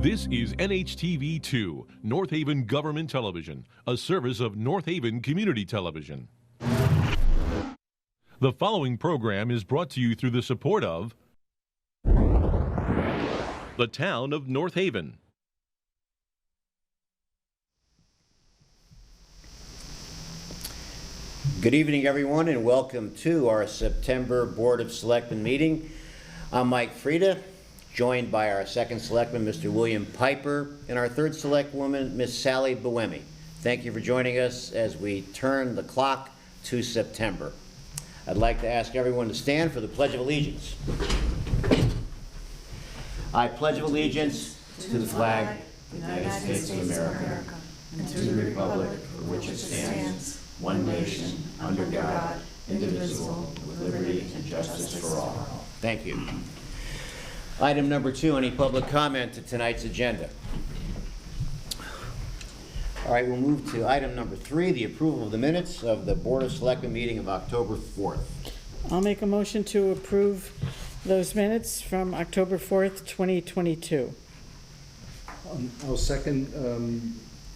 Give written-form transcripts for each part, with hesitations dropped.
This is NHTV2, North Haven Government Television, a service of North Haven Community Television. The following program is brought to you through the support of the Town of North Haven. Good evening, everyone, and welcome to our September Board of Selectmen meeting. I'm Mike Frieda, joined by our second selectman, Mr. William Piper, and our third selectwoman, Miss Sally Boemi. Thank you for joining us as we turn the clock to September. I'd like to ask everyone to stand for the Pledge of Allegiance. I pledge allegiance to the flag of the United States of America and to the republic for which it stands, one nation, under God, indivisible, with liberty and justice for all. Thank you. Item number 2, any public comment to tonight's agenda? All right, we'll move to item number 3, the approval of the minutes of the Board of Selectmen meeting of October 4th. I'll make a motion to approve those minutes from October 4th, 2022. I'll second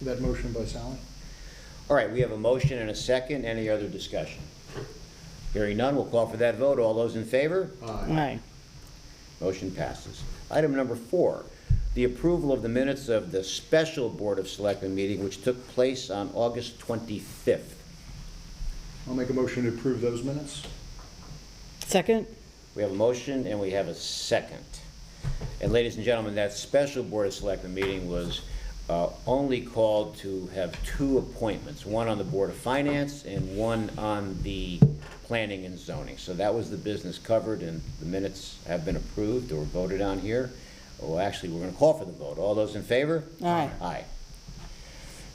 that motion by Sally. All right, we have a motion and a second. Any other discussion? Hearing none, we'll call for that vote. All those in favor? Aye. Motion passes. Item number 4, the approval of the minutes of the special Board of Selectmen meeting, which took place on August 25th. I'll make a motion to approve those minutes. Second? We have a motion and we have a second. And ladies and gentlemen, that special Board of Selectmen meeting was only called to have 2 appointments, one on the Board of Finance and one on the Planning and Zoning. So that was the business covered, and the minutes have been approved or voted on here. Well, actually, we're going to call for the vote. All those in favor? Aye. Aye.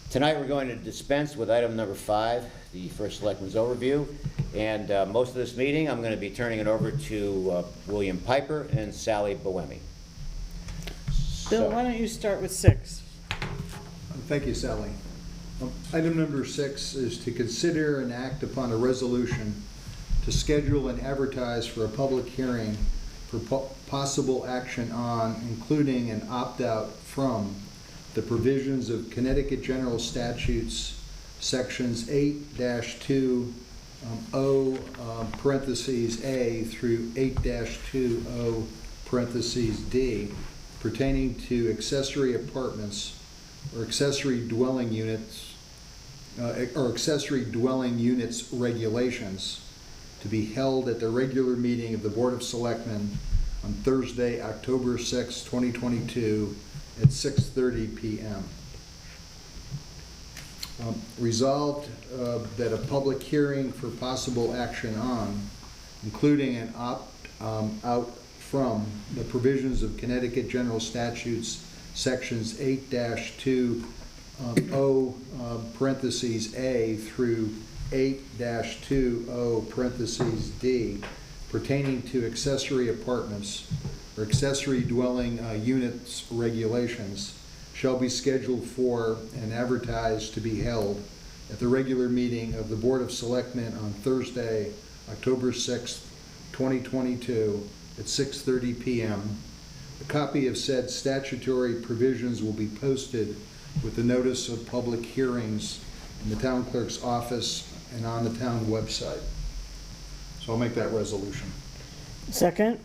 Tonight we're going to dispense with item number 5, the First Selectman's Overview. And most of this meeting, I'm going to be turning it over to William Piper and Sally Boemi. Bill, why don't you start with 6? Thank you, Sally. Item number 6 is to consider and act upon a resolution to schedule and advertise for a public hearing for possible action on, including an opt-out from, the provisions of Connecticut General Statutes, sections 8-20 parentheses A through 8-20 parentheses D, pertaining to accessory apartments or accessory dwelling units regulations, to be held at the regular meeting of the Board of Selectmen on Thursday, October 6, 2022 at 6:30 p.m. Resolved that a public hearing for possible action on, including an opt-out from the provisions of Connecticut General Statutes, sections 8-20 parentheses A through 8-20 parentheses D, pertaining to accessory apartments or accessory dwelling units regulations, shall be scheduled for and advertised to be held at the regular meeting of the Board of Selectmen on Thursday, October 6, 2022 at 6:30 p.m. A copy of said statutory provisions will be posted with the notice of public hearings in the town clerk's office and on the town website. So I'll make that resolution. Second?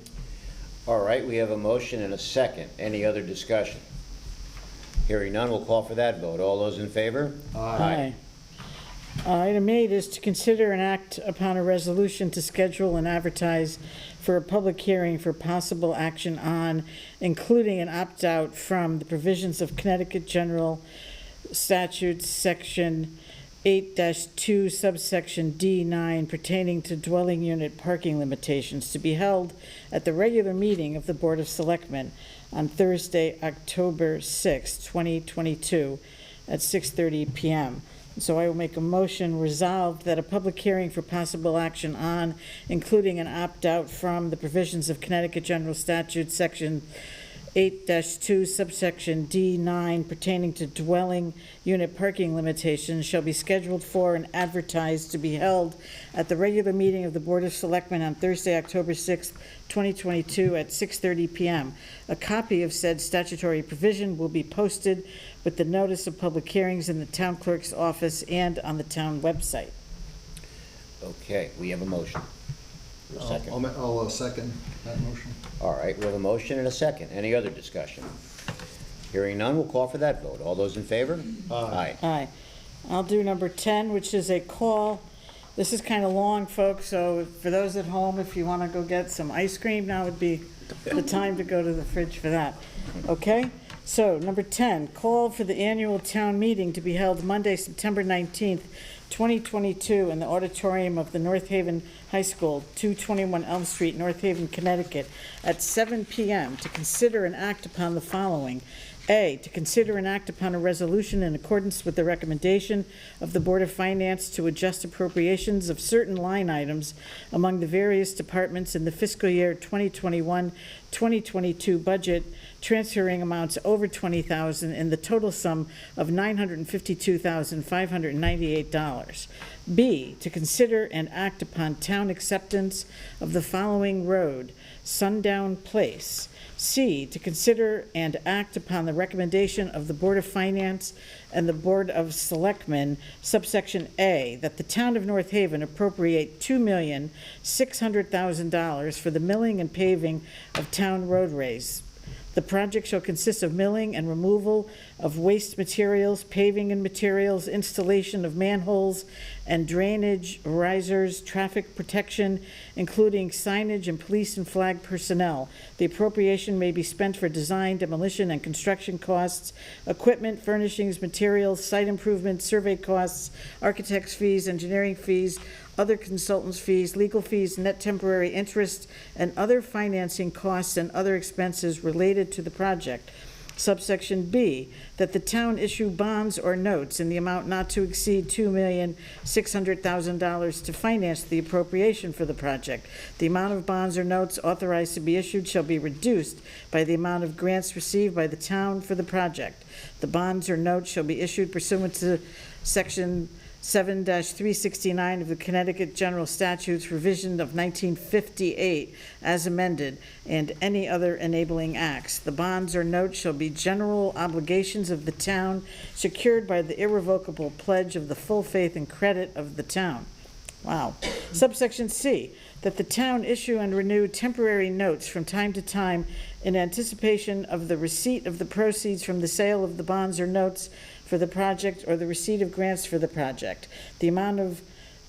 All right, we have a motion and a second. Any other discussion? Hearing none, we'll call for that vote. All those in favor? Aye. Item 8 is to consider and act upon a resolution to schedule and advertise for a public hearing for possible action on, including an opt-out from, the provisions of Connecticut General Statutes, section 8-2, subsection D9, pertaining to dwelling unit parking limitations, to be held at the regular meeting of the Board of Selectmen on Thursday, October 6, 2022 at 6:30 p.m. So I will make a motion resolved that a public hearing for possible action on, including an opt-out from, the provisions of Connecticut General Statute, section 8-2 subsection D9 pertaining to dwelling unit parking limitations shall be scheduled for and advertised to be held at the regular meeting of the Board of Selectmen on Thursday, October 6th, 2022 at 6:30 p.m. A copy of said statutory provision will be posted with the notice of public hearings in the town clerk's office and on the town website. Okay, we have a motion. A second. I'll second that motion. All right, we have a motion and a second. Any other discussion? Hearing none, we'll call for that vote. All those in favor? Aye. Aye. I'll do number 10, which is a call. This is kind of long, folks, so for those at home, if you want to go get some ice cream, now would be the time to go to the fridge for that. Okay? So, number 10, call for the annual town meeting to be held Monday, September 19th, 2022, in the auditorium of the North Haven High School, 221 Elm Street, North Haven, Connecticut, at 7 p.m. to consider and act upon the following. A, to consider and act upon a resolution in accordance with the recommendation of the Board of Finance to adjust appropriations of certain line items among the various departments in the fiscal year 2021-2022 budget, transferring amounts over $20,000 in the total sum of $952,598. B, to consider and act upon town acceptance of the following road, Sundown Place. C, to consider and act upon the recommendation of the Board of Finance and the Board of Selectmen, subsection A, that the town of North Haven appropriate $2,600,000 for the milling and paving of town roadways. The project shall consist of milling and removal of waste materials, paving and materials, installation of manholes and drainage risers, traffic protection, including signage and police and flag personnel. The appropriation may be spent for design, demolition, and construction costs, equipment, furnishings, materials, site improvements, survey costs, architect's fees, engineering fees, other consultants' fees, legal fees, net temporary interest, and other financing costs and other expenses related to the project. Subsection B, that the town issue bonds or notes in the amount not to exceed $2,600,000 to finance the appropriation for the project. The amount of bonds or notes authorized to be issued shall be reduced by the amount of grants received by the town for the project. The bonds or notes shall be issued pursuant to Section 7-369 of the Connecticut General Statutes revision of 1958 as amended, and any other enabling acts. The bonds or notes shall be general obligations of the town secured by the irrevocable pledge of the full faith and credit of the town. Wow. Subsection C, that the town issue and renew temporary notes from time to time in anticipation of the receipt of the proceeds from the sale of the bonds or notes for the project or the receipt of grants for the project. The amount of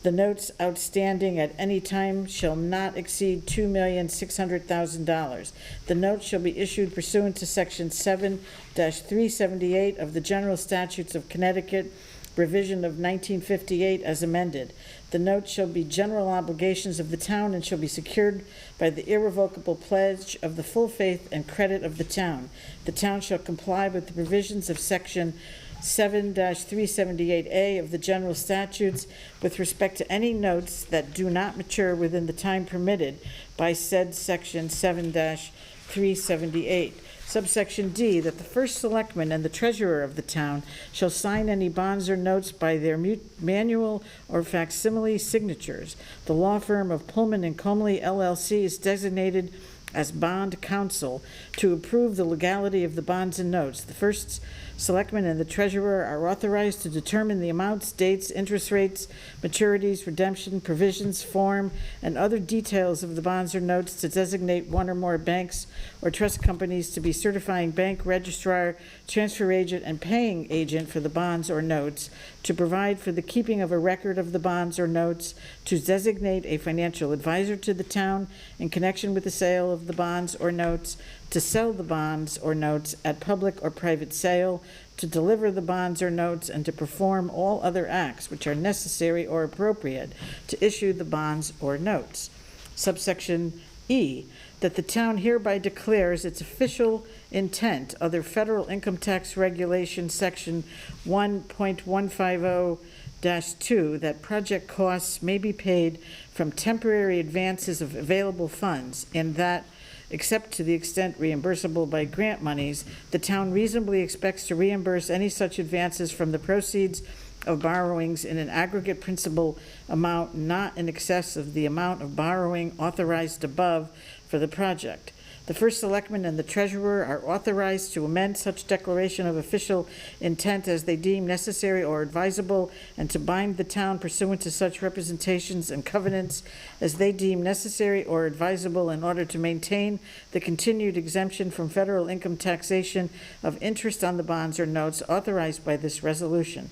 the notes outstanding at any time shall not exceed $2,600,000. The notes shall be issued pursuant to Section 7-378 of the General Statutes of Connecticut, revision of 1958 as amended. The notes shall be general obligations of the town and shall be secured by the irrevocable pledge of the full faith and credit of the town. The town shall comply with the provisions of Section 7-378A of the General Statutes with respect to any notes that do not mature within the time permitted by said Section 7-378. Subsection D, that the first selectman and the treasurer of the town shall sign any bonds or notes by their manual or facsimile signatures. The law firm of Pullman and Comley LLC is designated as bond counsel to approve the legality of the bonds and notes. The first selectman and the treasurer are authorized to determine the amounts, dates, interest rates, maturities, redemption, provisions, form, and other details of the bonds or notes, to designate one or more banks or trust companies to be certifying bank, registrar, transfer agent, and paying agent for the bonds or notes, to provide for the keeping of a record of the bonds or notes, to designate a financial advisor to the town in connection with the sale of the bonds or notes, to sell the bonds or notes at public or private sale, to deliver the bonds or notes, and to perform all other acts which are necessary or appropriate to issue the bonds or notes. Subsection E, that the town hereby declares its official intent under federal income tax regulation section 1.150-2 that project costs may be paid from temporary advances of available funds, and that except to the extent reimbursable by grant monies. The town reasonably expects to reimburse any such advances from the proceeds of borrowings in an aggregate principal amount not in excess of the amount of borrowing authorized above for the project. The first selectman and the treasurer are authorized to amend such declaration of official intent as they deem necessary or advisable, and to bind the town pursuant to such representations and covenants as they deem necessary or advisable in order to maintain the continued exemption from federal income taxation of interest on the bonds or notes authorized by this resolution,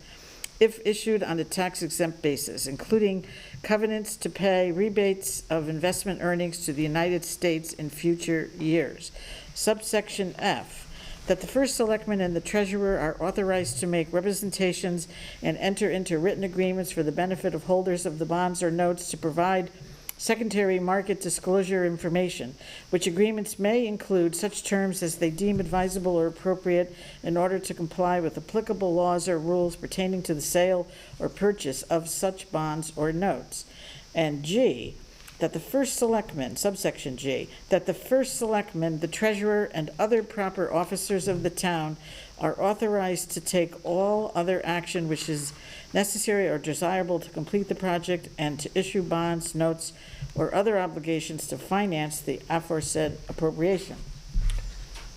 if issued on a tax-exempt basis, including covenants to pay rebates of investment earnings to the United States in future years. Subsection F, that the first selectman and the treasurer are authorized to make representations and enter into written agreements for the benefit of holders of the bonds or notes to provide secondary market disclosure information, which agreements may include such terms as they deem advisable or appropriate in order to comply with applicable laws or rules pertaining to the sale or purchase of such bonds or notes. And G, that the first selectman, subsection G, that the first selectman, the treasurer, and other proper officers of the town are authorized to take all other action which is necessary or desirable to complete the project and to issue bonds, notes, or other obligations to finance the aforesaid appropriation.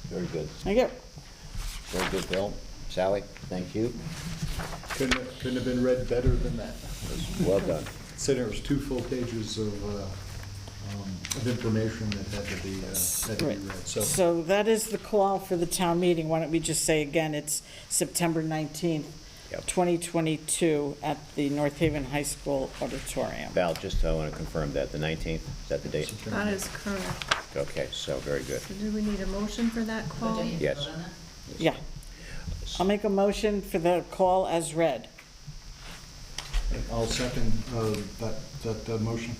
Very good. There you go. Very good, Bill. Sally, thank you. Couldn't have been read better than that. Well done. Considering it was 2 full pages of information that had to be Right. read. So that is the call for the town meeting. Why don't we just say again, it's September 19th, Yep. 2022 at the North Haven High School auditorium. Val, just I want to confirm that, the 19th, is that the date? That is correct. Okay, so very good. So do we need a motion for that call? Yes. Yeah. I'll make a motion for the call as read. I'll second that motion.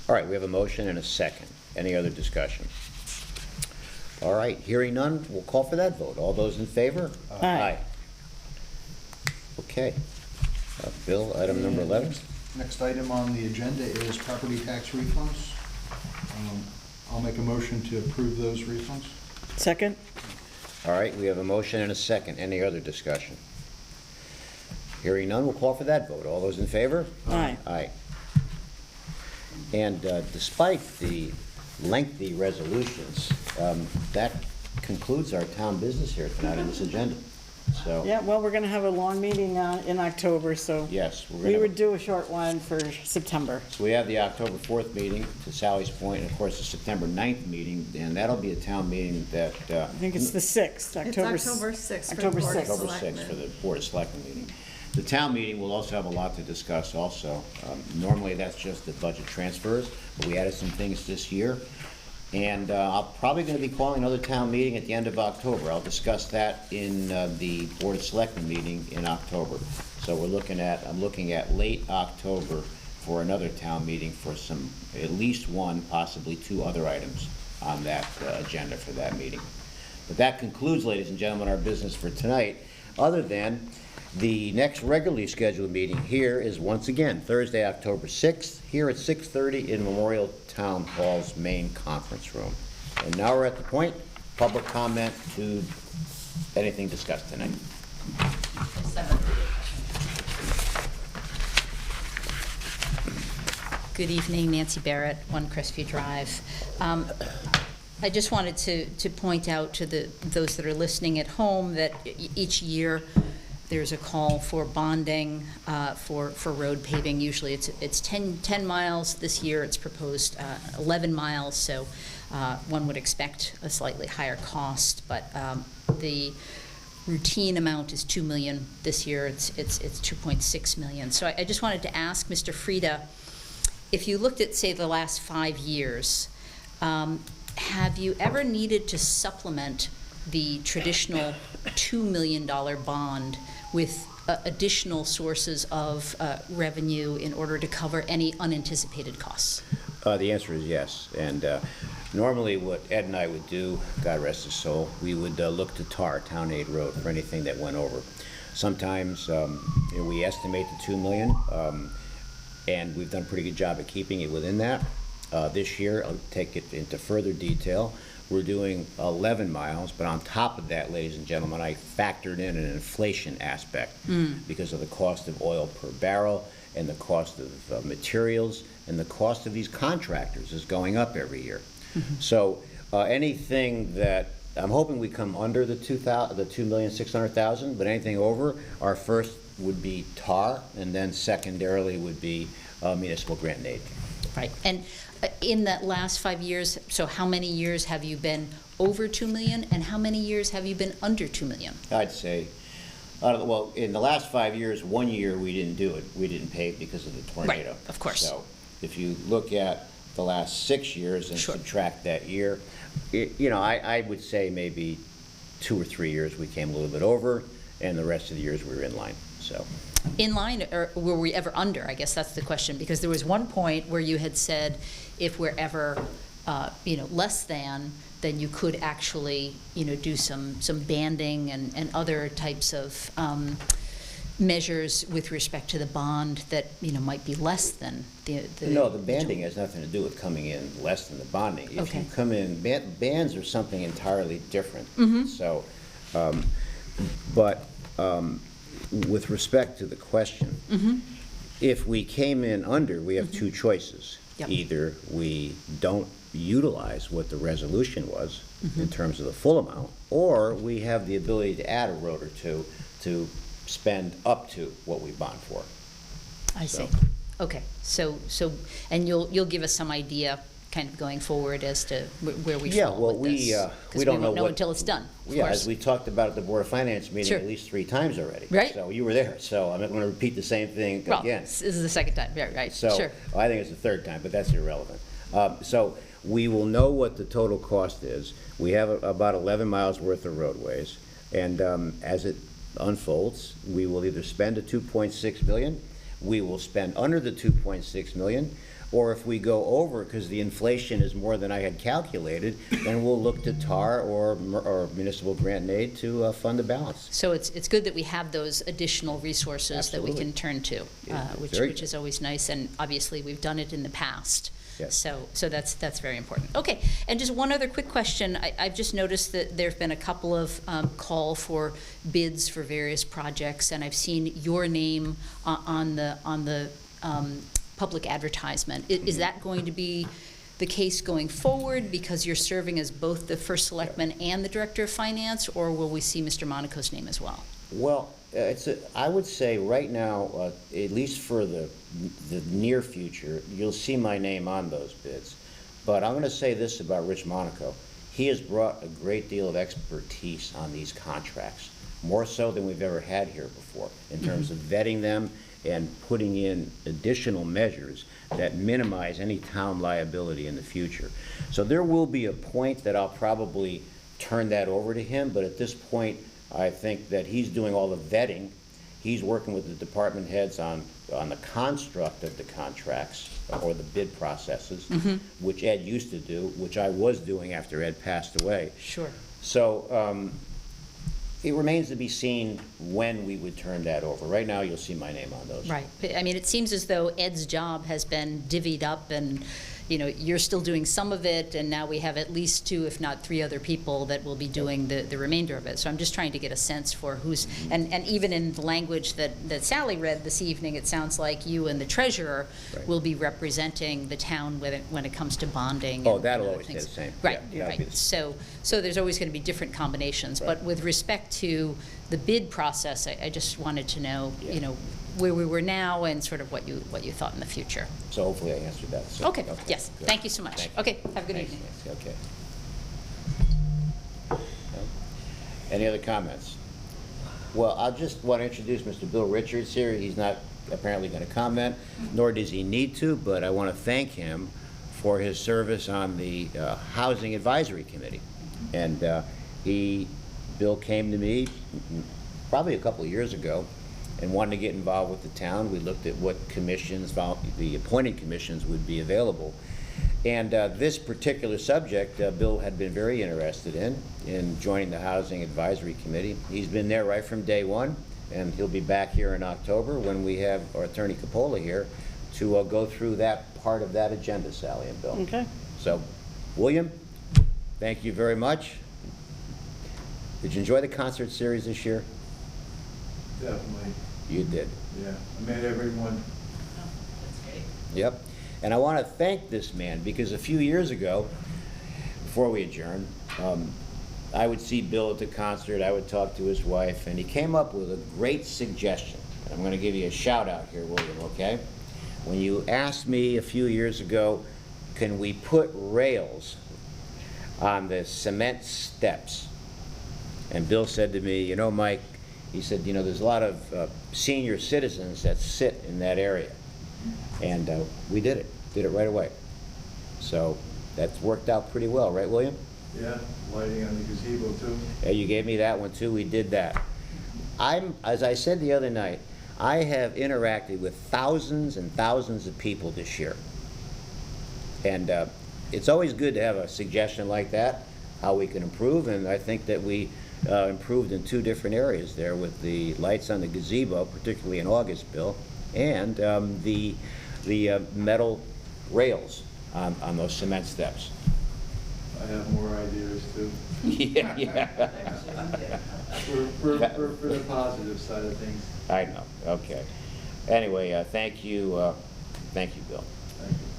All right, we have a motion and a second. Any other discussion? All right, hearing none, we'll call for that vote. All those in favor? Aye. Okay. Bill, item number 11. Next item on the agenda is property tax refunds. I'll make a motion to approve those refunds. Second? All right, we have a motion and a second. Any other discussion? Hearing none, we'll call for that vote. All those in favor? Aye. Aye. And despite the lengthy resolutions, that concludes our town business here tonight on this agenda. So, Yeah, well, we're gonna have a long meeting in October, so. yes, We would do a short one for September. So we have the October 4th meeting, to Sally's point, and of course the September 9th meeting, and that'll be a town meeting that, I think it's the 6th, October. It's October 6th for the October Board of 6th. October 6th for the Board of Selectmen meeting. The town meeting will also have a lot to discuss also. Normally, that's just the budget transfers, but we added some things this year. And I'm probably going to be calling another town meeting at the end of October. I'll discuss that in the Board of Selectmen meeting in October. So I'm looking at late October for another town meeting for some, at least one, possibly 2 other items on that agenda for that meeting. But that concludes, ladies and gentlemen, our business for tonight, other than the next regularly scheduled meeting here is once again Thursday, October 6th, here at 6:30 in Memorial Town Hall's main conference room. And now we're at the point, public comment to anything discussed tonight. Good evening, Nancy Barrett, 1 Crestview Drive. I just wanted to point out to those that are listening at home that each year there's a call for bonding for road paving. Usually it's 10 miles. This year it's proposed 11 miles, so one would expect a slightly higher cost, but the routine amount is $2 million. This year it's 2.6 million. So I just wanted to ask Mr. Frieda, if you looked at, say, the last 5 years, have you ever needed to supplement the traditional $2 million bond with additional sources of revenue in order to cover any unanticipated costs? The answer is yes. And normally what Ed and I would do, God rest his soul, we would look to TAR, Town Aid Road, for anything that went over. Sometimes we estimate the $2 million, and we've done a pretty good job at keeping it within that. This year, I'll take it into further detail. We're doing 11 miles, but on top of that, ladies and gentlemen, I factored in an inflation aspect because of the cost of oil per barrel and the cost of materials and the cost of these contractors is going up every year. So anything that, I'm hoping we come under the 2,600,000, but anything over, our first would be TAR, and then secondarily would be municipal grant and aid. Right, and in that last 5 years, so how many years have you been over 2 million, and how many years have you been under 2 million? I'd say, well, in the last 5 years, 1 year we didn't do it. We didn't pay it because of the tornado. Right, of course. So if you look at the last 6 years and Sure. subtract that year, I would say maybe 2 or 3 years we came a little bit over, and the rest of the years we were in line, so. In line, or were we ever under? I guess that's the question, because there was one point where you had said if we're ever, less than, then you could actually, do some banding and other types of measures with respect to the bond that, might be less than the. No, the banding has nothing to do with coming in less than the bonding. If Okay. you come in, bands are something entirely different. So, with respect to the question, if we came in under, we have two choices. Yep. Either we don't utilize what the resolution was in terms of the full amount, or we have the ability to add a road or two to spend up to what we bond for. I see. So- Okay, so, and you'll give us some idea, kind of going forward, as to where we Yeah, fall well, with this? we don't know Because we won't know what- until it's done, of Yeah, course. as we talked about at the Board of Finance meeting Sure. at least 3 times already. Right. So you were there, so I'm not going to repeat the same thing Well, again. this is the second time, yeah, right, So, sure. I think it's the 3rd time, but that's irrelevant. So we will know what the total cost is. We have about 11 miles worth of roadways, and as it unfolds, we will either spend a 2.6 million, we will spend under the 2.6 million, or if we go over, because the inflation is more than I had calculated, then we'll look to TAR or municipal grant and aid to fund the balance. So it's good that we have those additional resources that we Absolutely. can turn to, Yeah, which very which good. is always nice, and obviously, we've done it in the past. Yes. So that's very important. Okay, and just one other quick question. I've just noticed that there've been a couple of call for bids for various projects, and I've seen your name on the public advertisement. Is that going to be the case going forward, because you're serving as both the first selectman and the director of finance, or will we see Mr. Monaco's name as well? Well, I would say right now, at least for the near future, you'll see my name on those bids. But I'm going to say this about Rich Monaco. He has brought a great deal of expertise on these contracts, more so than we've ever had here before, in terms of vetting them and putting in additional measures that minimize any town liability in the future. So there will be a point that I'll probably turn that over to him, but at this point, I think that he's doing all the vetting. He's working with the department heads on the construct of the contracts or the bid processes, which Ed used to do, which I was doing after Ed passed away. Sure. So it remains to be seen when we would turn that over. Right now, you'll see my name on those. Right. I mean, it seems as though Ed's job has been divvied up, and, you're still doing some of it, and now we have at least 2, if not 3 other people that will be doing the remainder of it. So I'm just trying to get a sense for who's, and even in the language that Sally read this evening, it sounds like you and the treasurer Right. will be representing the town when it comes to bonding. Oh, and that'll other always stay things. the same. Right, Yeah, that'll be right. the So there's always going to be different combinations. Right. But with respect to the bid process, I just wanted to know, Yeah. where we were now and sort of what you thought in the future. So hopefully I answered that. So- Okay, yes, good. thank you so much. Thank you. Okay, have a good Thanks, evening. Nancy. Okay. No? Any other comments? Well, I just want to introduce Mr. Bill Richards here. He's not apparently going to comment, nor does he need to, but I want to thank him for his service on the Housing Advisory Committee. And Bill came to me probably a couple of years ago and wanted to get involved with the town. We looked at what commissions, the appointed commissions would be available. And this particular subject, Bill had been very interested in joining the Housing Advisory Committee. He's been there right from day one, and he'll be back here in October when we have our Attorney Capola here to go through that part of that agenda, Sally and Bill. Okay. So, William, thank you very much. Did you enjoy the concert series this year? Definitely, You did. yeah. I met everyone. Yep. And I want to thank this man, because a few years ago, before we adjourned, I would see Bill at the concert, I would talk to his wife, and he came up with a great suggestion. I'm going to give you a shout out here, William, okay? When you asked me a few years ago, can we put rails on the cement steps? And Bill said to me, you know, Mike, he said, you know, there's a lot of senior citizens that sit in that area. And we did it right away. So that's worked out pretty well, right, William? Yeah, lighting on the gazebo too. Yeah, you gave me that one too, we did that. As I said the other night, I have interacted with thousands and thousands of people this year. And it's always good to have a suggestion like that, how we can improve, and I think that we improved in 2 different areas there with the lights on the gazebo, particularly in August, Bill, and the metal rails on those cement steps. I have more ideas too. Yeah. For the positive side of things. I know, okay. Anyway, thank you, Bill. Thank you.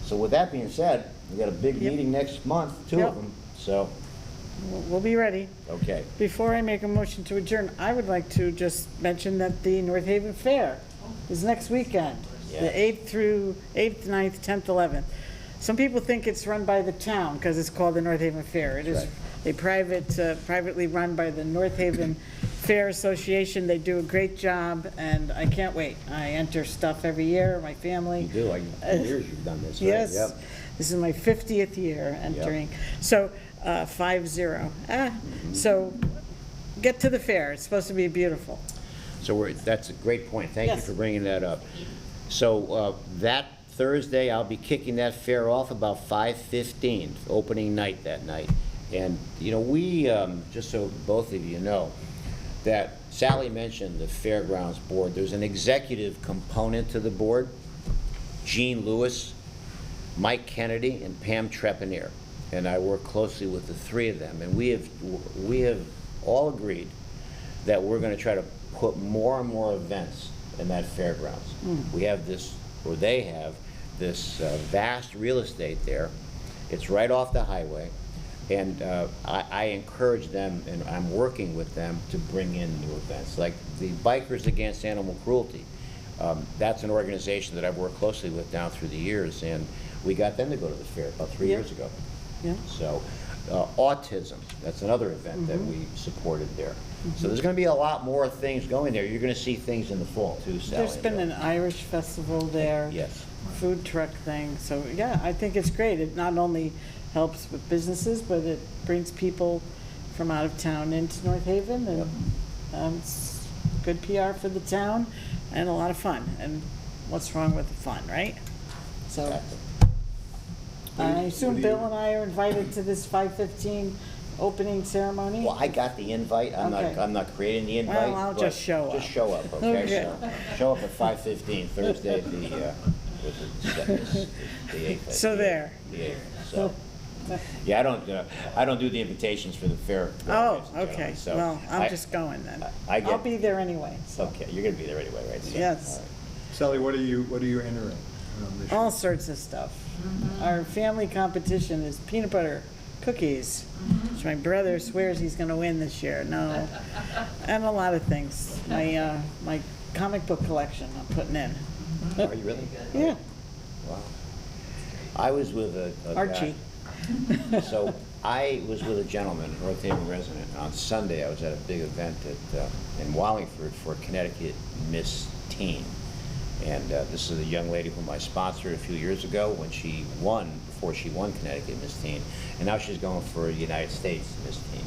So with that being said, we got a big Yep. meeting next month, 2 Yep. of them, so, We'll be ready. okay. Before I make a motion to adjourn, I would like to just mention that the North Haven Fair is next weekend, Yeah. the 8th, 9th, 10th, 11th. Some people think it's run by the town because it's called the North Haven Fair. It is Right. a privately run by the North Haven Fair Association. They do a great job, and I can't wait. I enter stuff every year, my family. You do, like, 2 years you've done this, right? Yes, Yep. this is my 50th year entering. So, 50. So, get to the fair. It's supposed to be beautiful. So that's a great point. Thank you Yes. for bringing that up. So that Thursday, I'll be kicking that fair off about 5:15, opening night that night. And, you know, we, just so both of you know, that Sally mentioned the Fairgrounds Board. There's an executive component to the board, Gene Lewis, Mike Kennedy, and Pam Trepanier. And I work closely with the 3 of them. And we have all agreed that we're going to try to put more and more events in that fairgrounds. We have this, or they have this vast real estate there. It's right off the highway. And I encourage them, and I'm working with them to bring in new events, like the Bikers Against Animal Cruelty. That's an organization that I've worked closely with down through the years, and we got them to go to the fair about 3 years ago. Yeah. So, autism, that's another event that we supported there. So there's going to be a lot more things going there. You're going to see things in the fall too, Sally. There's been an Irish festival there. Yes. Food truck thing. So, yeah, I think it's great. It not only helps with businesses, but it brings people from out of town into North Haven, and it's good PR for the town and a lot of fun. And what's wrong with the fun, right? So, Exactly. I What do assume you- Bill and I are invited to this 5:15 opening ceremony? Well, I got the invite. Okay. I'm not creating the invite. Well, I'll but just show up. Just show up, okay? Okay. So, show up at 5:15 Thursday, the 8th. So there. The 8th, so. Yeah, I don't do the invitations for the fair. Oh, ladies and gentlemen, okay. so Well, I'm I- just going then. I'll be there anyway, so. Okay, you're gonna be there anyway, right? So, Yes. all right. Sally, what are you entering this year? All sorts of stuff. Our family competition is peanut butter cookies, which my brother swears he's gonna win this year. No. And a lot of things. My comic book collection I'm putting in. Are you really? Yeah, Wow. I was with a guy- Archie. So I was with a gentleman, North Haven resident. On Sunday, I was at a big event in Wallingford for Connecticut Miss Teen. And this is a young lady whom I sponsored a few years ago when she won, before she won Connecticut Miss Teen. And now she's going for United States Miss Teen.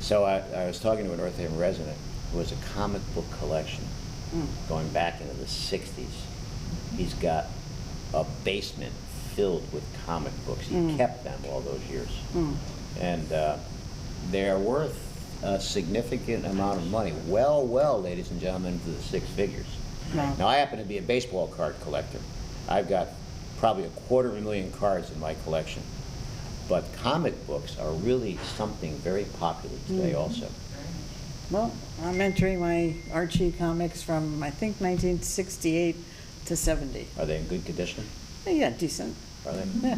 So I was talking to a North Haven resident who has a comic book collection going back into the 60s. He's got a basement filled with comic books. He kept them all those years. And they are worth a significant amount of money. Well, ladies and gentlemen, into the 6 figures. Wow. Now, I happen to be a baseball card collector. I've got probably 250,000 cards in my collection. But comic books are really something very popular today also. Well, I'm entering my Archie comics from, I think, 1968 to 70. Are they in good condition? Yeah, decent. Are they? Yeah.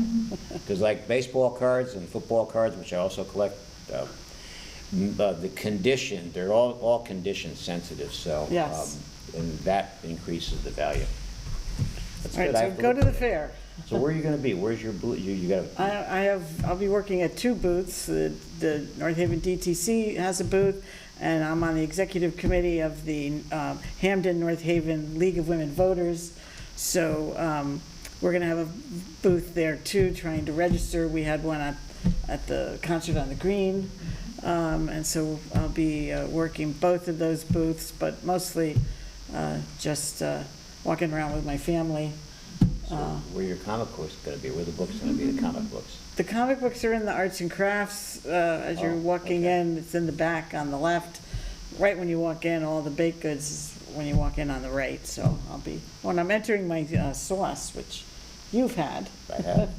Because like baseball cards and football cards, which I also collect, the condition, they're all condition sensitive, so. Yes. And that increases the value. That's All right, good. I so have go look to at the it. fair. So where are you gonna be? Where's your booth? You got I'll be working at 2 booths. The North Haven DTC has a booth, and I'm on the executive committee of the Hamden North Haven League of Women Voters. So we're gonna have a booth there too, trying to register. We had one at the concert on the Green. And so I'll be working both of those booths, but mostly just walking around with my family. So where your comic books gonna be? Where the books gonna be? The comic books. The comic books are in the arts and crafts. As you're Oh, walking okay. in, it's in the back on the left. Right when you walk in, all the baked goods is when you walk in on the right. So when I'm entering my sauce, which you've had. I have.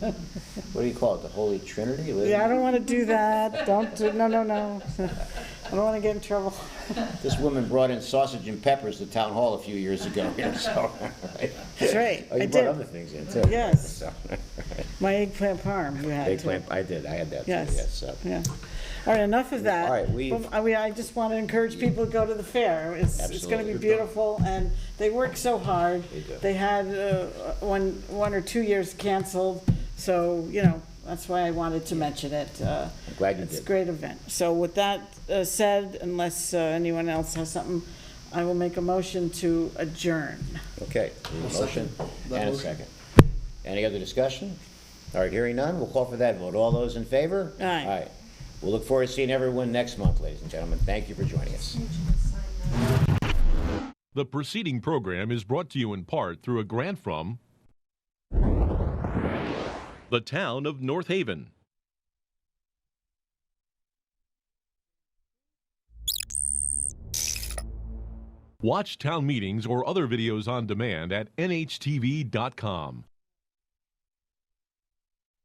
What do you call it? The Holy Trinity? Yeah, I don't want to do that. No. I don't want to get in trouble. This woman brought in sausage and peppers to town hall a few years ago here, so. That's right. Oh, you I brought did. other things in too. Yes. So, My eggplant parm, you had to. eggplant, I did, I had that too, Yes. yes, so. Yeah. All right, enough of that. All right, I just want to encourage people to go to the fair. It's going to be Absolutely. beautiful, and they work so hard. They do. They had one or 2 years canceled, so, that's why I wanted to mention it. I'm glad you It's a did. great event. So with that said, unless anyone else has something, I will make a motion to adjourn. Okay, we have a motion that and a motion. second. Any other discussion? All right, hearing none, we'll call for that vote. All those in favor? Aye. All right. We'll look forward to seeing everyone next month, ladies and gentlemen. Thank you for joining us. The preceding program is brought to you in part through a grant from the town of North Haven. Watch town meetings or other videos on demand at nhtv.com.